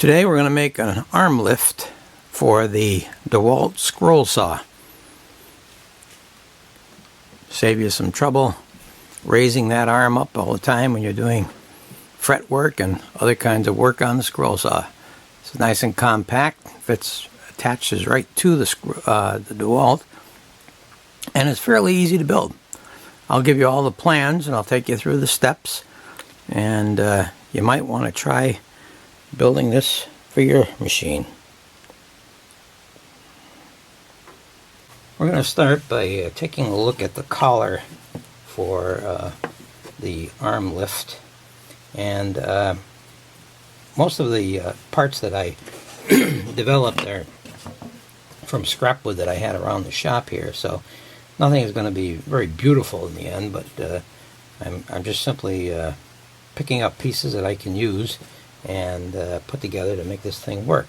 Today we're going to make an arm lift for the DeWalt Scroll Saw. Save you some trouble raising that arm up all the time when you're doing fret work and other kinds of work on the scroll saw. It's nice and compact, attaches right to the DeWalt, and it's fairly easy to build. I'll give you all the plans and I'll take you through the steps, and you might want to try building this for your machine. We're going to start by taking a look at the collar for the arm lift, and most of the parts that I developed are from scrap wood that I had around the shop here, so nothing is going to be very beautiful in the end, but I'm just simply picking up pieces that I can use and put together to make this thing work.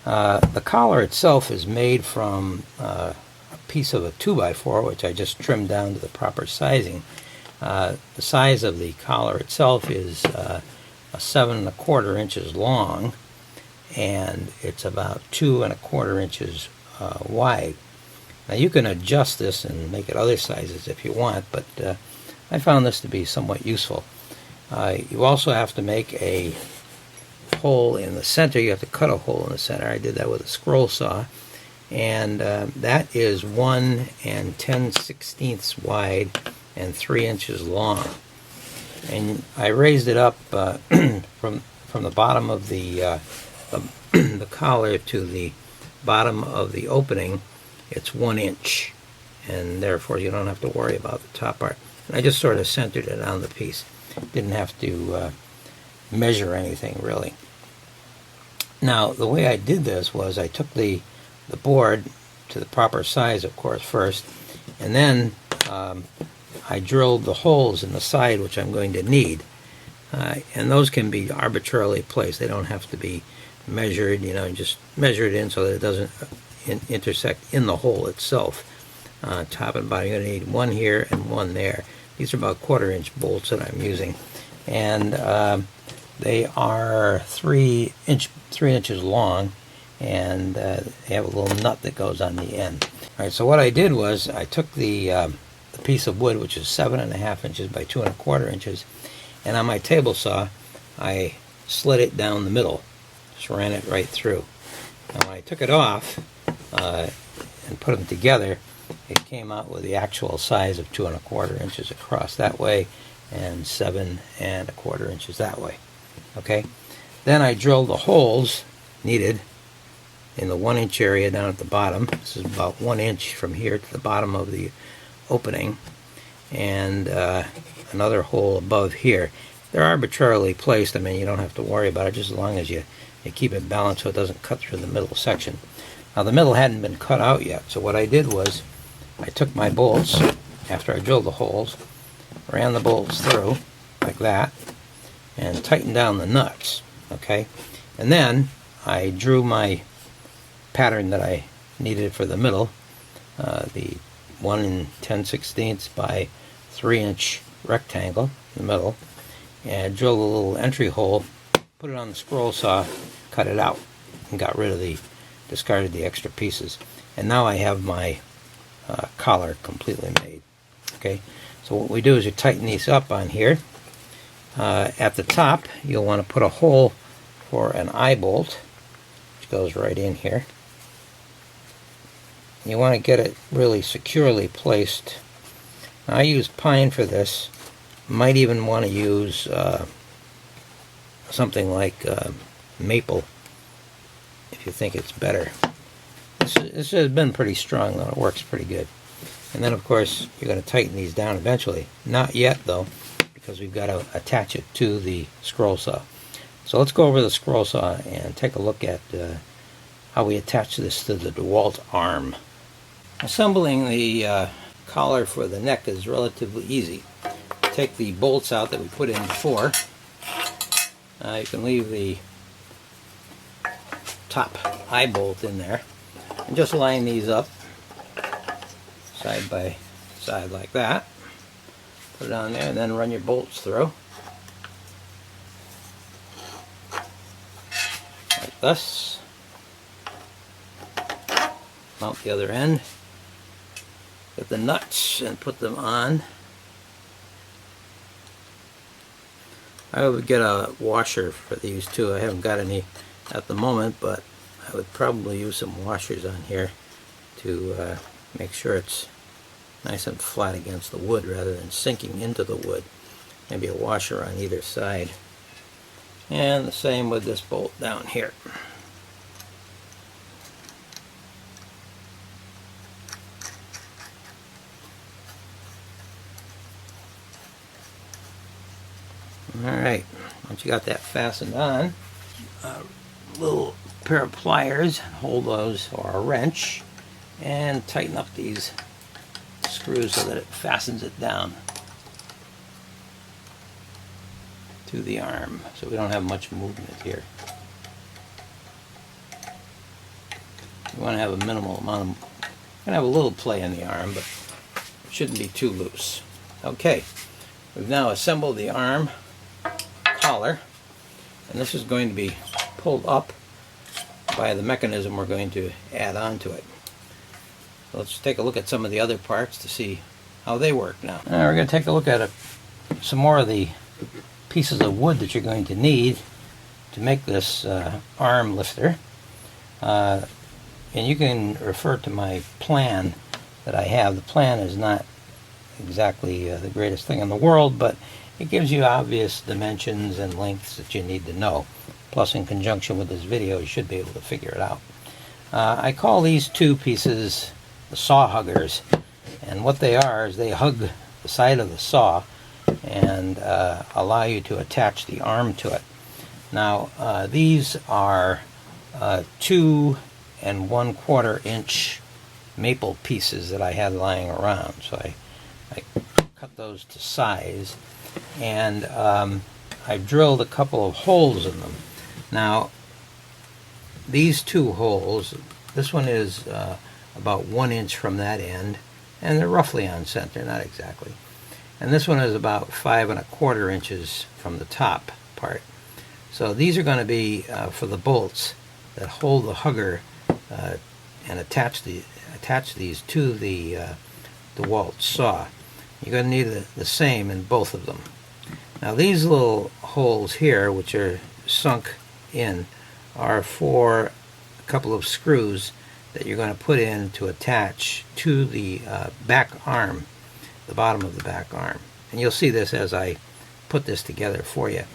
The collar itself is made from a piece of a 2x4, which I just trimmed down to the proper sizing. The size of the collar itself is 7 1/4 inches long, and it's about 2 1/4 inches wide. Now you can adjust this and make it other sizes if you want, but I found this to be somewhat useful. You also have to make a hole in the center. You have to cut a hole in the center. I did that with a scroll saw, and that is 1 10/16 wide and 3 inches long. And I raised it up from the bottom of the collar to the bottom of the opening. It's 1 inch, and therefore you don't have to worry about the top part. And I just sort of centered it on the piece. Didn't have to measure anything really. Now the way I did this was I took the board to the proper size, of course, first, and then I drilled the holes in the side which I'm going to need, and those can be arbitrarily placed. They don't have to be measured, just measure it in so that it doesn't intersect in the hole itself. Top and bottom, you're going to need one here and one there. These are about 1/4 inch bolts that I'm using, and they are 3 inches long, and they have a little nut that goes on the end. All right, so what I did was I took the piece of wood, which is 7 1/2 inches by 2 1/4 inches, and on my table saw I slit it down the middle, just ran it right through. Now when I took it off and put them together, it came out with the actual size of 2 1/4 inches across that way and 7 1/4 inches that way. Okay, then I drilled the holes needed in the 1 inch area down at the bottom. This is about 1 inch from here to the bottom of the opening, and another hole above here. They're arbitrarily placed. I mean, you don't have to worry about it, just as long as you keep it balanced so it doesn't cut through the middle section. Now the middle hadn't been cut out yet, so what I did was I took my bolts, after I drilled the holes, ran the bolts through like that, and tightened down the nuts, okay? And then I drew my pattern that I needed for the middle, the 1 10/16 by 3 inch rectangle in the middle, and drilled a little entry hole, put it on the scroll saw, cut it out, and discarded the extra pieces. And now I have my collar completely made. Okay, so what we do is you tighten these up on here. At the top, you'll want to put a hole for an eye bolt, which goes right in here. You want to get it really securely placed. Now, I use pine for this. You might even want to use something like maple if you think it's better. This has been pretty strong, though. It works pretty good. And then, of course, you're going to tighten these down eventually. Not yet, though, because we've got to attach it to the scroll saw. So let's go over the scroll saw and take a look at how we attach this to the DeWalt arm. Assembling the collar for the neck is relatively easy. Take the bolts out that we put in before. You can leave the top eye bolt in there, and just line these up side by side like that. Put it on there and then run your bolts through. thus. Mount the other end. Get the nuts and put them on. I would get a washer for these too. I haven't got any at the moment, but I would probably use some washers on here to make sure it's nice and flat against the wood rather than sinking into the wood. Maybe a washer on either side. And the same with this bolt down here. Alright, once you got that fastened on, a little pair of pliers, hold those, or a wrench, and tighten up these screws so that it fastens it down to the arm, so we don't have much movement here. You want to have a minimal amount of, you can have a little play in the arm, but it shouldn't be too loose. Okay, we've now assembled the arm collar, and this is going to be pulled up by the mechanism we're going to add on to it. So let's take a look at some of the other parts to see how they work now. Now we're going to take a look at some more of the pieces of wood that you're going to need to make this arm lifter. And you can refer to my plan that I have. The plan is not exactly the greatest thing in the world, but it gives you obvious dimensions and lengths that you need to know. Plus, in conjunction with this video, you should be able to figure it out. I call these two pieces the saw huggers, and what they are is they hug the side of the saw and allow you to attach the arm to it. Now, these are 2 1/4 inch maple pieces that I had lying around, so I cut those to size, and I've drilled a couple of holes in them. Now, these 2 holes, this one is about 1 inch from that end, and they're roughly on center, not exactly. And this one is about 5 1/4 inches from the top part. So these are going to be for the bolts that hold the hugger and attach these to the DeWalt saw. You're going to need the same in both of them. Now these little holes here, which are sunk in, are for a couple of screws that you're going to put in to attach to the back arm, the bottom of the back arm. And you'll see this as I put this together for you.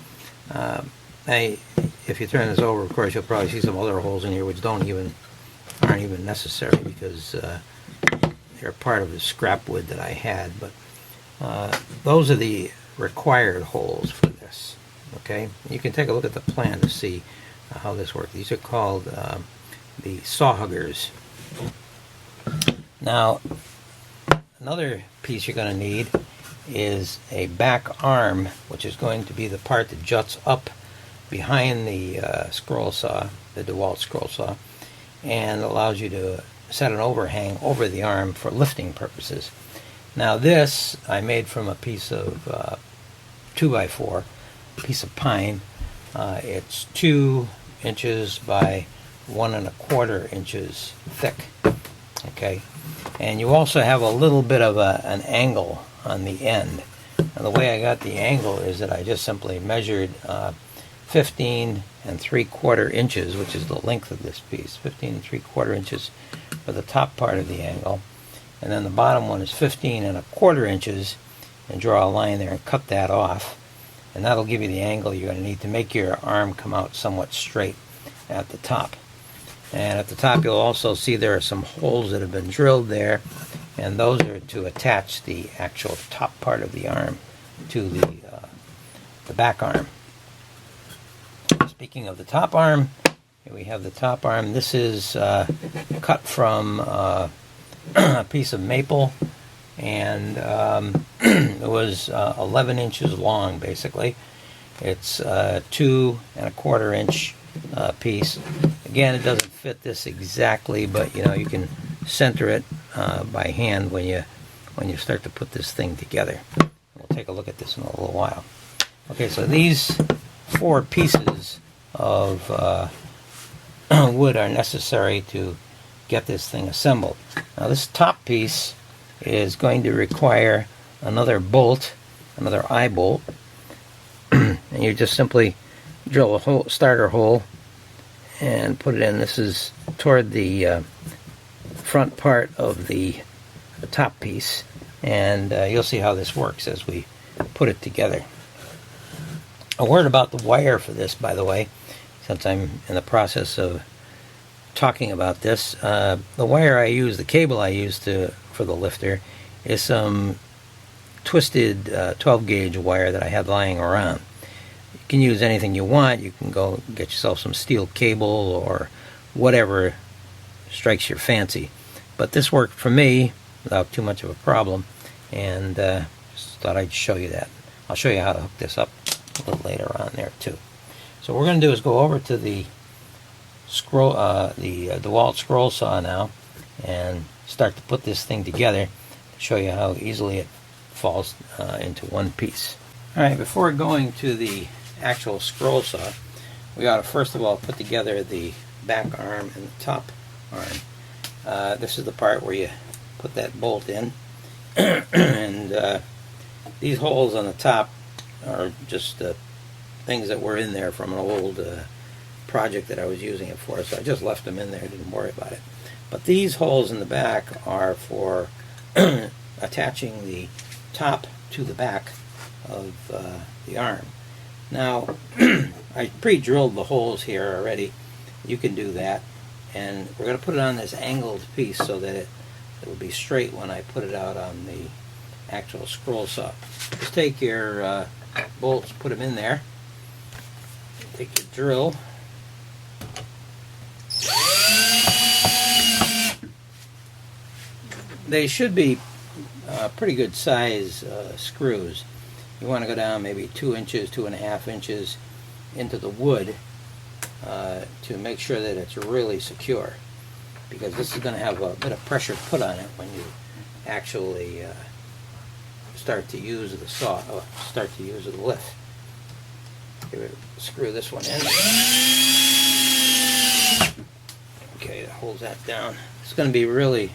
If you turn this over, of course, you'll probably see some other holes in here which aren't even necessary because they're part of the scrap wood that I had. But those are the required holes for this. Okay, you can take a look at the plan to see how this works. These are called the saw huggers. Now, another piece you're going to need is a back arm, which is going to be the part that juts up behind the scroll saw, the DeWalt Scroll Saw, and allows you to set an overhang over the arm for lifting purposes. Now this I made from a piece of 2x4, a piece of pine. It's 2 inches by 1 1/4 inches thick. Okay, and you also have a little bit of an angle on the end. And the way I got the angle is that I just simply measured 15 3/4 inches, which is the length of this piece, 15 3/4 inches for the top part of the angle, and then the bottom one is 15 1/4 inches, and draw a line there and cut that off, and that'll give you the angle you're going to need to make your arm come out somewhat straight at the top. And at the top you'll also see there are some holes that have been drilled there, and those are to attach the actual top part of the arm to the back arm. Speaking of the top arm, here we have the top arm. This is cut from a piece of maple, and it was 11 inches long basically. It's 2 1/4 inch piece. Again, it doesn't fit this exactly, but you can center it by hand when you start to put this thing together. We'll take a look at this in a little while. Okay, so these 4 pieces of wood are necessary to get this thing assembled. Now this top piece is going to require another bolt, another eye bolt, and you just simply drill a hole, starter hole, and put it in. This is toward the front part of the top piece, and you'll see how this works as we put it together. A word about the wire for this, by the way, since I'm in the process of talking about this. The wire I use, the cable I use for the lifter, is some twisted 12 gauge wire that I have lying around. You can use anything you want. You can go get yourself some steel cable or whatever strikes your fancy. But this worked for me without too much of a problem, and just thought I'd show you that. I'll show you how to hook this up a little later on there too. So what we're going to do is go over to the DeWalt Scroll Saw now and start to put this thing together to show you how easily it falls into one piece. Alright, before going to the actual scroll saw, we ought to first of all put together the back arm and the top arm. This is the part where you put that bolt in, and these holes on the top are just things that were in there from an old project that I was using it for, so I just left them in there, didn't worry about it. But these holes in the back are for attaching the top to the back of the arm. Now, I pre-drilled the holes here already. You can do that, and we're going to put it on this angled piece so that it will be straight when I put it out on the actual scroll saw. Just take your bolts, put them in there. Take your drill. They should be pretty good size screws. You want to go down maybe 2 inches, 2.5 inches into the wood to make sure that it's really secure, because this is going to have a bit of pressure put on it when you actually start to use the saw, start to use the lift. Screw this one in. Okay, that holds that down. It's going to be really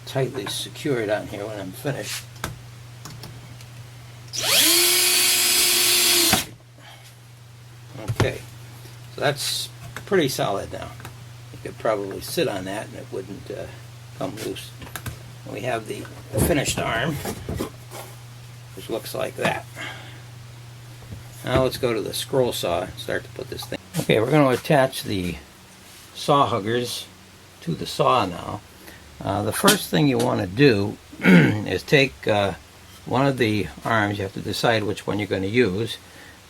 tightly secured on here when I'm finished. Okay, so that's pretty solid now. You could probably sit on that and it wouldn't come loose. And we have the finished arm, which looks like that. Now let's go to the scroll saw and start to put this thing. Okay, we're going to attach the saw huggers to the saw now. The first thing you want to do is take one of the arms. You have to decide which one you're going to use.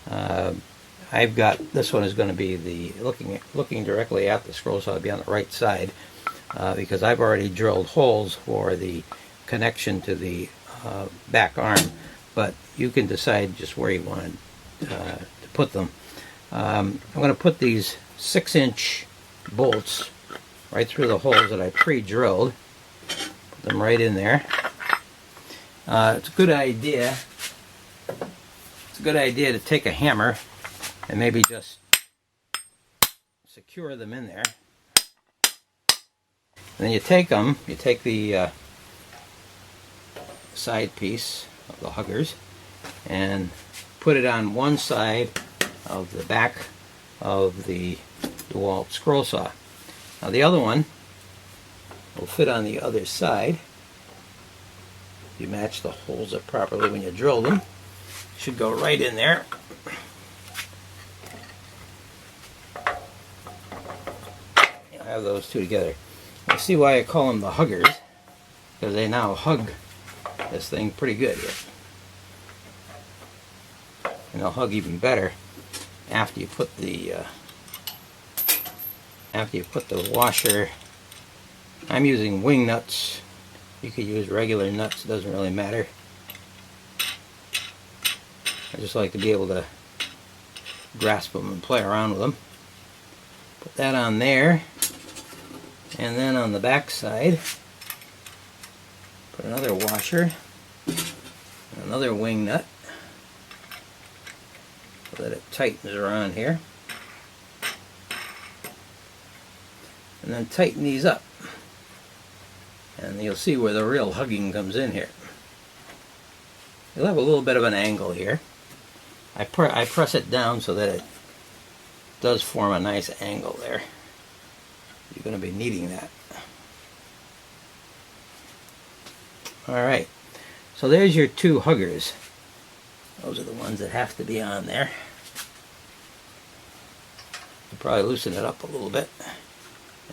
I've got this one is going to be the looking directly at the scroll saw. It'll be on the right side because I've already drilled holes for the connection to the back arm. But you can decide just where you want to put them. I'm going to put these 6-inch bolts right through the holes that I pre-drilled. Put them right in there. It's a good idea. It's a good idea to take a hammer and maybe just secure them in there. And then you take them. You take the side piece of the huggers and put it on one side of the back of the DeWalt Scroll Saw. Now the other one will fit on the other side. You match the holes up properly when you drill them. Should go right in there. I have those two together. You see why I call them the huggers, because they now hug this thing pretty good here. And they'll hug even better after you put the washer. I'm using wing nuts. You could use regular nuts, it doesn't really matter. I just like to be able to grasp them and play around with them. Put that on there, and then on the back side put another washer, another wing nut, so that it tightens around here. and then tighten these up. And you'll see where the real hugging comes in here. You'll have a little bit of an angle here. I press it down so that it does form a nice angle there. You're going to be needing that. Alright, so there's your two huggers. Those are the ones that have to be on there. You'll probably loosen it up a little bit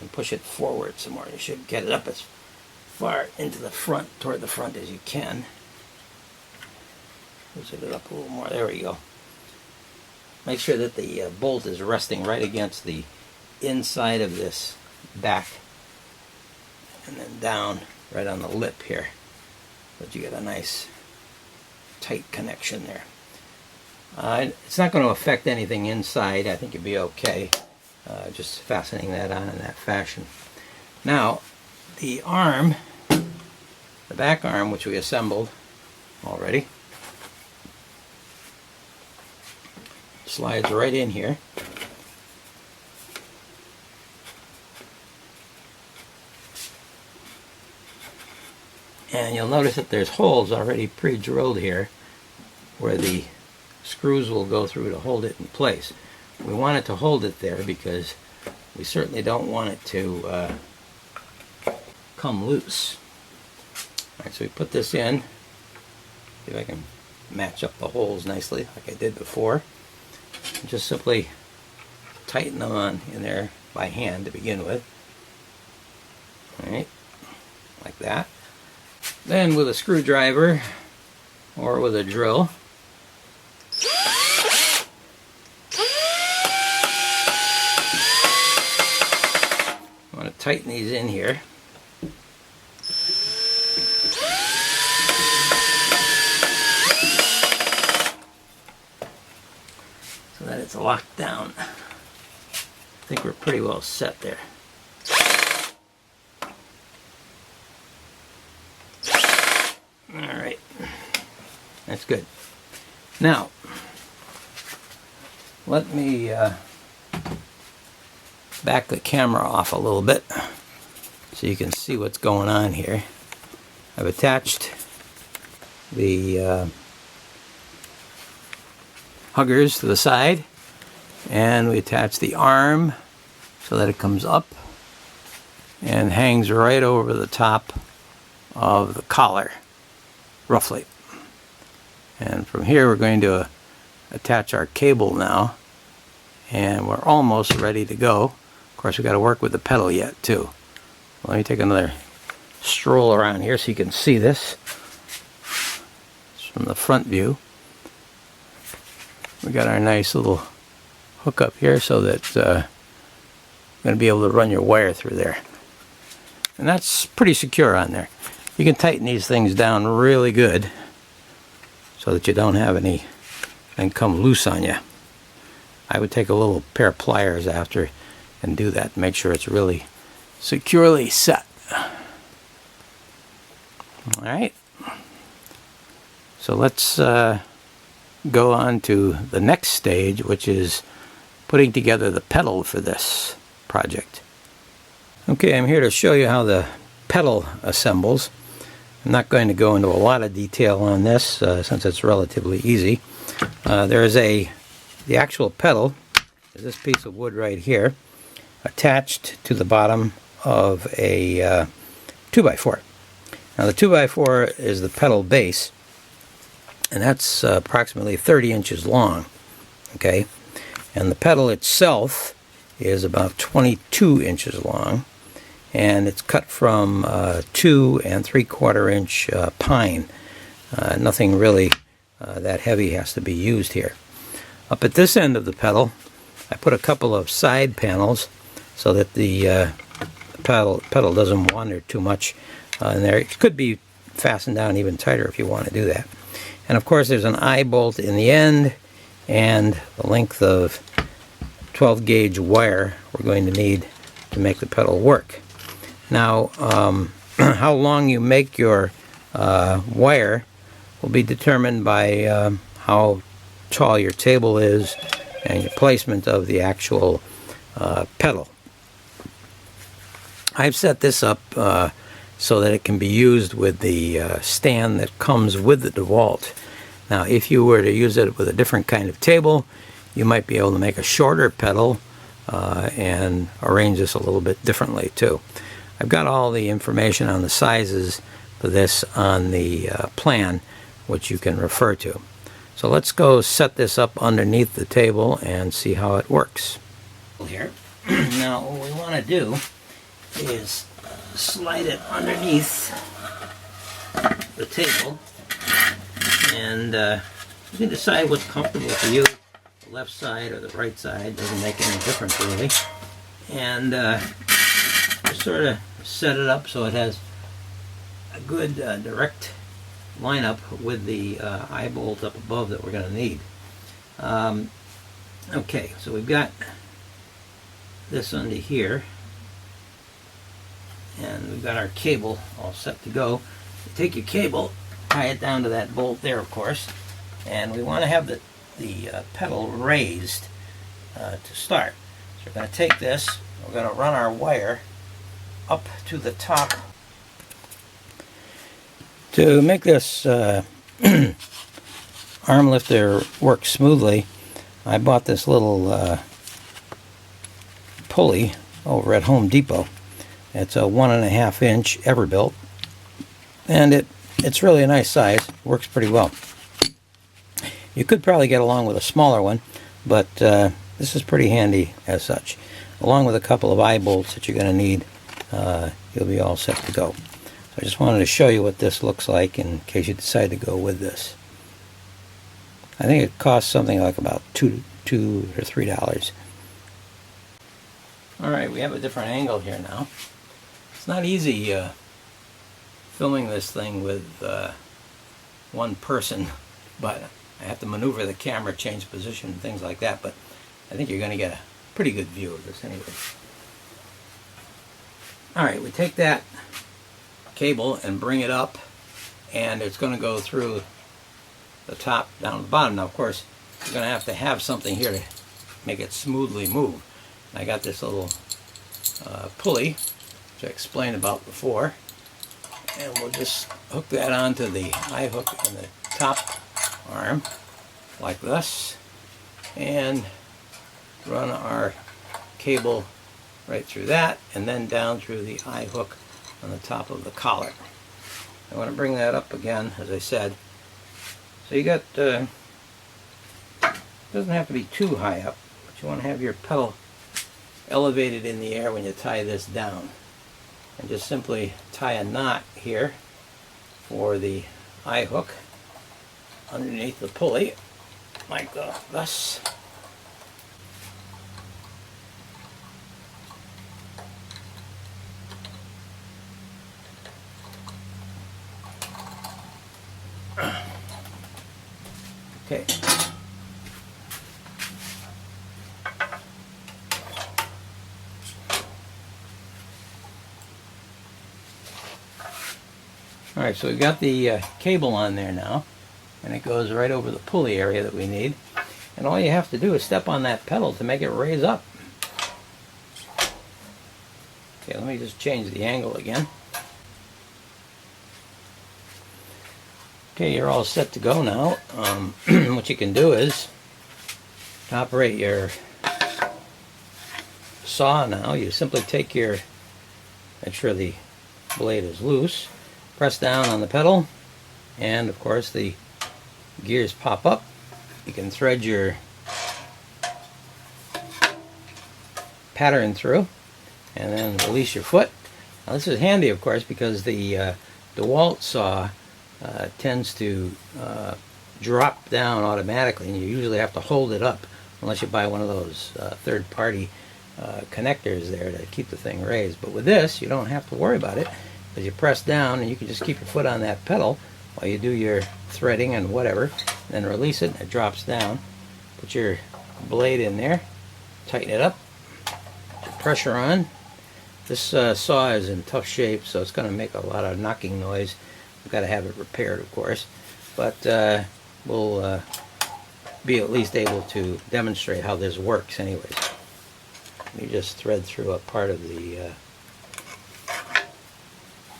and push it forward some more. You should get it up as far into the front, toward the front as you can. Loosen it up a little more. There we go. Make sure that the bolt is resting right against the inside of this back and then down right on the lip here, so that you get a nice tight connection there. It's not going to affect anything inside. I think you'll be okay just fastening that on in that fashion. Now the arm, the back arm, which we assembled already, slides right in here. And you'll notice that there's holes already pre-drilled here where the screws will go through to hold it in place. We want it to hold it there because we certainly don't want it to come loose. Alright, so we put this in. See if I can match up the holes nicely like I did before. Just simply tighten them on in there by hand to begin with. Alright, like that. Then with a screwdriver or with a drill, I want to tighten these in here. So that it's locked down. I think we're pretty well set there. Alright, that's good. Now, let me back the camera off a little bit so you can see what's going on here. I've attached the huggers to the side, and we attach the arm so that it comes up and hangs right over the top of the collar, roughly. And from here we're going to attach our cable now, and we're almost ready to go. Of course, we've got to work with the pedal yet too. Let me take another stroll around here so you can see this. It's from the front view. We got our nice little hook up here so that you're going to be able to run your wire through there. And that's pretty secure on there. You can tighten these things down really good so that you don't have anything come loose on you. I would take a little pair of pliers after and do that to make sure it's really securely set. Alright, so let's go on to the next stage, which is putting together the pedal for this project. Okay, I'm here to show you how the pedal assembles. I'm not going to go into a lot of detail on this since it's relatively easy. The actual pedal is this piece of wood right here, attached to the bottom of a 2x4. Now the 2x4 is the pedal base, and that's approximately 30 inches long. Okay, and the pedal itself is about 22 inches long, and it's cut from 2 3/4 inch pine. Nothing really that heavy has to be used here. Up at this end of the pedal, I put a couple of side panels so that the pedal doesn't wander too much in there. It could be fastened down even tighter if you want to do that. And of course there's an eye bolt in the end and the length of 12 gauge wire we're going to need to make the pedal work. Now how long you make your wire will be determined by how tall your table is and your placement of the actual pedal. I've set this up so that it can be used with the stand that comes with the DeWalt. Now, if you were to use it with a different kind of table, you might be able to make a shorter pedal and arrange this a little bit differently too. I've got all the information on the sizes for this on the plan, which you can refer to. So let's go set this up underneath the table and see how it works. Here. Now what we want to do is slide it underneath the table, and you can decide what's comfortable for you. The left side or the right side doesn't make any difference really. And just sort of set it up so it has a good direct lineup with the eye bolt up above that we're going to need. Okay, so we've got this under here, and we've got our cable all set to go. You take your cable, tie it down to that bolt there, of course, and we want to have the pedal raised to start. So we're going to take this, we're going to run our wire up to the top. To make this arm lifter work smoothly, I bought this little pulley over at Home Depot. It's a 1.5 inch Everbuilt, and it's really a nice size. Works pretty well. You could probably get along with a smaller one, but this is pretty handy as such. Along with a couple of eye bolts that you're going to need, you'll be all set to go. So I just wanted to show you what this looks like in case you decide to go with this. I think it costs something like about $2 or $3. Alright, we have a different angle here now. It's not easy filming this thing with one person, but I have to maneuver the camera, change position, and things like that, but I think you're going to get a pretty good view of this anyway. Alright, we take that cable and bring it up, and it's going to go through the top down to the bottom. Now, of course, you're going to have something here to make it smoothly move. And I got this little pulley, which I explained about before, and we'll just hook that onto the eye hook in the top arm like this, and run our cable right through that, and then down through the eye hook on the top of the collar. I want to bring that up again, as I said. So you got, doesn't have to be too high up, but you want to have your pedal elevated in the air when you tie this down. And just simply tie a knot here for the eye hook underneath the pulley, like this. Okay. Alright, so we've got the cable on there now, and it goes right over the pulley area that we need. And all you have to do is step on that pedal to make it raise up. Okay, let me just change the angle again. Okay, you're all set to go now. What you can do is to operate your saw now. You simply take make sure the blade is loose, press down on the pedal, and of course the gears pop up. You can thread your pattern through and then release your foot. Now this is handy, of course, because the DeWalt saw tends to drop down automatically, and you usually have to hold it up unless you buy one of those third-party connectors there to keep the thing raised. But with this, you don't have to worry about it, because you press down and you can just keep your foot on that pedal while you do your threading and whatever, then release it and it drops down. Put your blade in there, tighten it up, put pressure on. This saw is in tough shape, so it's going to make a lot of knocking noise. We've got to have it repaired, of course, but we'll be at least able to demonstrate how this works anyways. You just thread through a part of the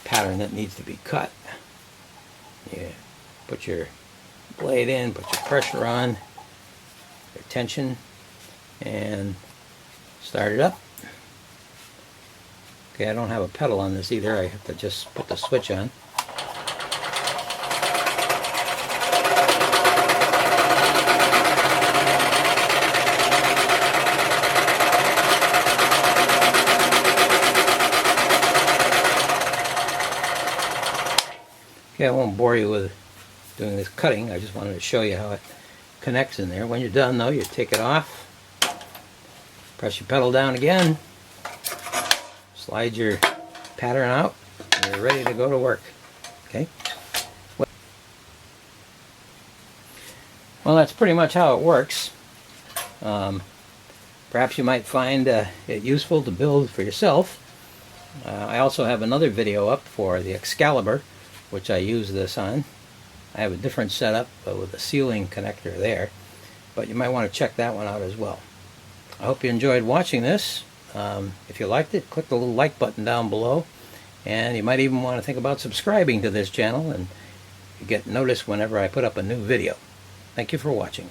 pattern that needs to be cut. You put your blade in, put your pressure on, your tension, and start it up. Okay, I don't have a pedal on this either. I have to just put the switch on. Okay, I won't bore you with doing this cutting. I just wanted to show you how it connects in there. When you're done though, you take it off, press your pedal down again, slide your pattern out, and you're ready to go to work. Okay? Well, that's pretty much how it works. Perhaps you might find it useful to build for yourself. I also have another video up for the Excalibur, which I use this on. I have a different setup with a sealing connector there, but you might want to check that one out as well. I hope you enjoyed watching this. If you liked it, click the little like button down below, and you might even want to think about subscribing to this channel and you get notice whenever I put up a new video. Thank you for watching.